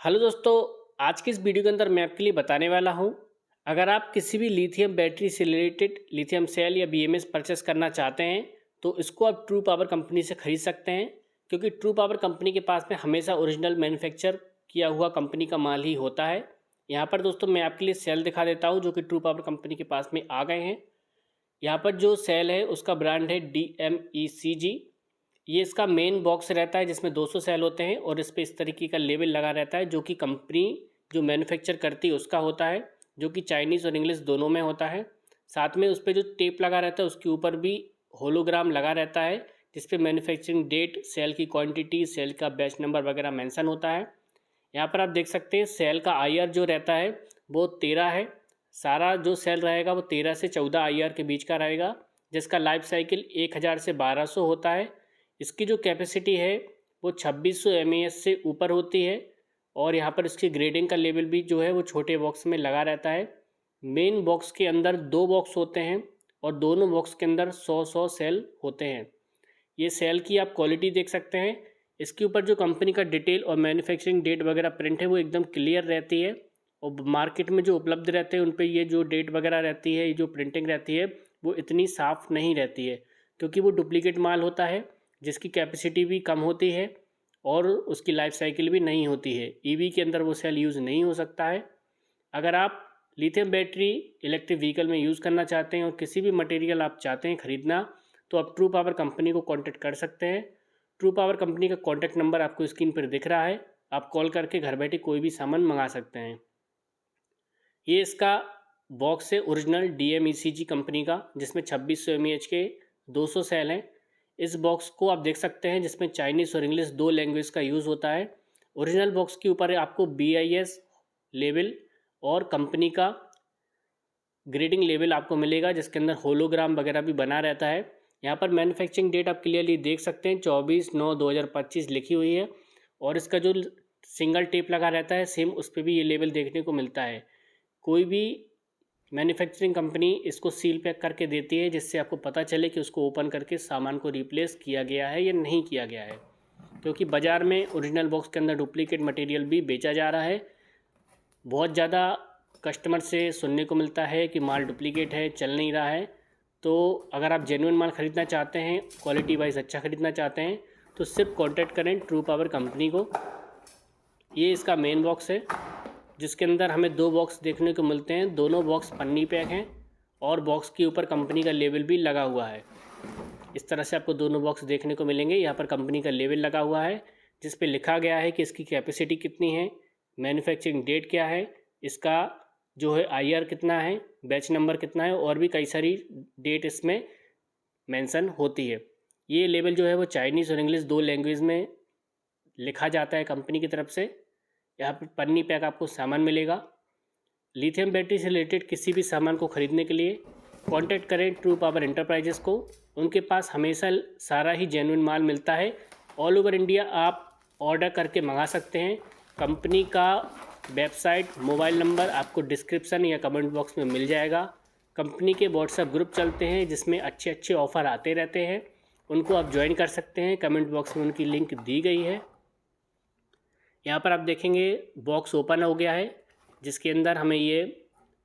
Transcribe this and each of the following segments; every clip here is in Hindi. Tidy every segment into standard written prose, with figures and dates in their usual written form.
हेलो दोस्तों। आज की इस वीडियो के अंदर मैं आपके लिए बताने वाला हूं, अगर आप किसी भी लिथियम बैटरी से रिलेटेड लिथियम सेल या बीएमएस परचेस करना चाहते हैं तो इसको आप ट्रू पावर कंपनी से ख़रीद सकते हैं, क्योंकि ट्रू पावर कंपनी के पास में हमेशा ओरिजिनल मैन्युफैक्चर किया हुआ कंपनी का माल ही होता है। यहाँ पर दोस्तों मैं आपके लिए सेल दिखा देता हूँ जो कि ट्रू पावर कंपनी के पास में आ गए हैं। यहाँ पर जो सेल है उसका ब्रांड है DMECG। ये इसका मेन बॉक्स रहता है जिसमें 200 सेल होते हैं और इस पर इस तरीके का लेबल लगा रहता है जो कि कंपनी जो मैन्युफैक्चर करती है उसका होता है, जो कि चाइनीज़ और इंग्लिश दोनों में होता है। साथ में उस पर जो टेप लगा रहता है उसके ऊपर भी होलोग्राम लगा रहता है जिस पे मैन्युफैक्चरिंग डेट, सेल की क्वांटिटी, सेल का बैच नंबर वगैरह मेंशन होता है। यहाँ पर आप देख सकते हैं सेल का IR जो रहता है वो 13 है। सारा जो सेल रहेगा वो 13 से 14 IR के बीच का रहेगा, जिसका लाइफ साइकिल 1000 से 1200 होता है। इसकी जो कैपेसिटी है वो 2600 mAh से ऊपर होती है और यहाँ पर इसकी ग्रेडिंग का लेवल भी जो है वो छोटे बॉक्स में लगा रहता है। मेन बॉक्स के अंदर 2 बॉक्स होते हैं और दोनों बॉक्स के अंदर 100 सेल होते हैं। ये सेल की आप क्वालिटी देख सकते हैं। इसके ऊपर जो कंपनी का डिटेल और मैन्युफैक्चरिंग डेट वगैरह प्रिंट है वो एकदम क्लियर रहती है, और मार्केट में जो उपलब्ध रहते हैं उन पे ये जो डेट वगैरह रहती है, ये जो प्रिंटिंग रहती है वो इतनी साफ़ नहीं रहती है, क्योंकि वो डुप्लीकेट माल होता है जिसकी कैपेसिटी भी कम होती है और उसकी लाइफ साइकिल भी नहीं होती है। ईवी के अंदर वो सेल यूज़ नहीं हो सकता है। अगर आप लिथियम बैटरी इलेक्ट्रिक व्हीकल में यूज़ करना चाहते हैं और किसी भी मटेरियल आप चाहते हैं ख़रीदना, तो आप ट्रू पावर कंपनी को कांटेक्ट कर सकते हैं। ट्रू पावर कंपनी का कांटेक्ट नंबर आपको स्क्रीन पर दिख रहा है, आप कॉल करके घर बैठे कोई भी सामान मंगा सकते हैं। ये इसका बॉक्स है ओरिजिनल DMECG कंपनी का, जिसमें 2600 mAh के 200 सेल हैं। इस बॉक्स को आप देख सकते हैं जिसमें चाइनीज़ और इंग्लिश 2 लैंग्वेज का यूज़ होता है। ओरिजिनल बॉक्स के ऊपर आपको BIS लेवल और कंपनी का ग्रेडिंग लेवल आपको मिलेगा, जिसके अंदर होलोग्राम वगैरह भी बना रहता है। यहाँ पर मैन्युफैक्चरिंग डेट आप क्लियरली देख सकते हैं 24/9/2025 लिखी हुई है, और इसका जो सिंगल टेप लगा रहता है सेम उस पर भी ये लेवल देखने को मिलता है। कोई भी मैन्युफैक्चरिंग कंपनी इसको सील पैक करके देती है जिससे आपको पता चले कि उसको ओपन करके सामान को रिप्लेस किया गया है या नहीं किया गया है, क्योंकि बाज़ार में ओरिजिनल बॉक्स के अंदर डुप्लीकेट मटेरियल भी बेचा जा रहा है। बहुत ज़्यादा कस्टमर से सुनने को मिलता है कि माल डुप्लीकेट है, चल नहीं रहा है। तो अगर आप जेन्युइन माल ख़रीदना चाहते हैं, क्वालिटी वाइज अच्छा ख़रीदना चाहते हैं, तो सिर्फ कॉन्टैक्ट करें ट्रू पावर कंपनी को। ये इसका मेन बॉक्स है जिसके अंदर हमें 2 बॉक्स देखने को मिलते हैं। दोनों बॉक्स पन्नी पैक हैं और बॉक्स के ऊपर कंपनी का लेबल भी लगा हुआ है। इस तरह से आपको दोनों बॉक्स देखने को मिलेंगे। यहाँ पर कंपनी का लेबल लगा हुआ है जिस पे लिखा गया है कि इसकी कैपेसिटी कितनी है, मैन्युफैक्चरिंग डेट क्या है, इसका जो है IR कितना है, बैच नंबर कितना है, और भी कई सारी डेट इसमें मेंशन होती है। ये लेबल जो है वो चाइनीज़ और इंग्लिश 2 लैंग्वेज में लिखा जाता है कंपनी की तरफ से। यहाँ पर पन्नी पैक आपको सामान मिलेगा। लिथियम बैटरी से रिलेटेड किसी भी सामान को ख़रीदने के लिए कांटेक्ट करें ट्रू पावर एंटरप्राइजेस को। उनके पास हमेशा सारा ही जेन्युइन माल मिलता है। ऑल ओवर इंडिया आप ऑर्डर करके मंगा सकते हैं। कंपनी का वेबसाइट, मोबाइल नंबर आपको डिस्क्रिप्शन या कमेंट बॉक्स में मिल जाएगा। कंपनी के व्हाट्सएप ग्रुप चलते हैं जिसमें अच्छे अच्छे ऑफ़र आते रहते हैं, उनको आप ज्वाइन कर सकते हैं। कमेंट बॉक्स में उनकी लिंक दी गई है। यहाँ पर आप देखेंगे बॉक्स ओपन हो गया है जिसके अंदर हमें ये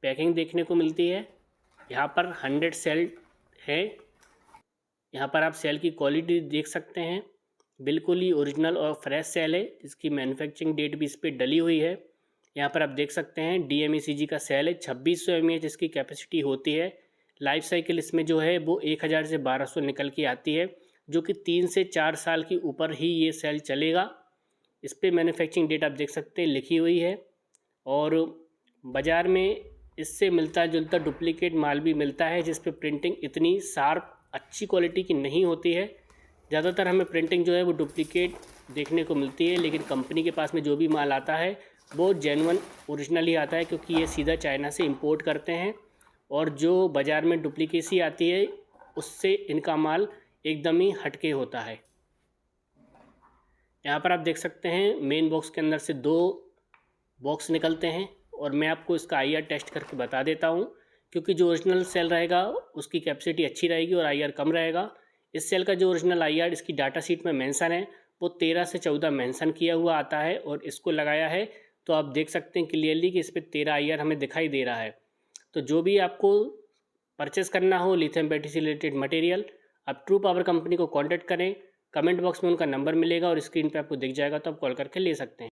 पैकिंग देखने को मिलती है। यहाँ पर 100 सेल है। यहाँ पर आप सेल की क्वालिटी देख सकते हैं, बिल्कुल ही ओरिजिनल और फ्रेश सेल है जिसकी मैन्युफैक्चरिंग डेट भी इस पर डली हुई है। यहाँ पर आप देख सकते हैं DMECG का सेल है, 2600 mAh इसकी कैपेसिटी होती है। लाइफ साइकिल इसमें जो है वो 1000 से 1200 निकल के आती है, जो कि 3 से 4 साल के ऊपर ही ये सेल चलेगा। इस पर मैन्युफैक्चरिंग डेट आप देख सकते हैं लिखी हुई है, और बाज़ार में इससे मिलता जुलता डुप्लीकेट माल भी मिलता है जिस पे प्रिंटिंग इतनी शार्प अच्छी क्वालिटी की नहीं होती है। ज़्यादातर हमें प्रिंटिंग जो है वो डुप्लीकेट देखने को मिलती है, लेकिन कंपनी के पास में जो भी माल आता है वो जेन्युइन ओरिजिनल ही आता है, क्योंकि ये सीधा चाइना से इंपोर्ट करते हैं, और जो बाज़ार में डुप्लीकेसी आती है उससे इनका माल एकदम ही हटके होता है। यहाँ पर आप देख सकते हैं मेन बॉक्स के अंदर से 2 बॉक्स निकलते हैं, और मैं आपको इसका IR टेस्ट करके बता देता हूँ, क्योंकि जो ओरिजिनल सेल रहेगा उसकी कैपेसिटी अच्छी रहेगी और IR कम रहेगा। इस सेल का जो ओरिजिनल IR इसकी डाटा शीट में मेंशन है वो 13 से 14 मेंशन किया हुआ आता है, और इसको लगाया है तो आप देख सकते हैं क्लियरली कि इस पर 13 IR हमें दिखाई दे रहा है। तो जो भी आपको परचेस करना हो लिथियम बैटरी से रिलेटेड मटेरियल, आप ट्रू पावर कंपनी को कांटेक्ट करें। कमेंट बॉक्स में उनका नंबर मिलेगा और स्क्रीन पे आपको दिख जाएगा, तो आप कॉल करके ले सकते हैं।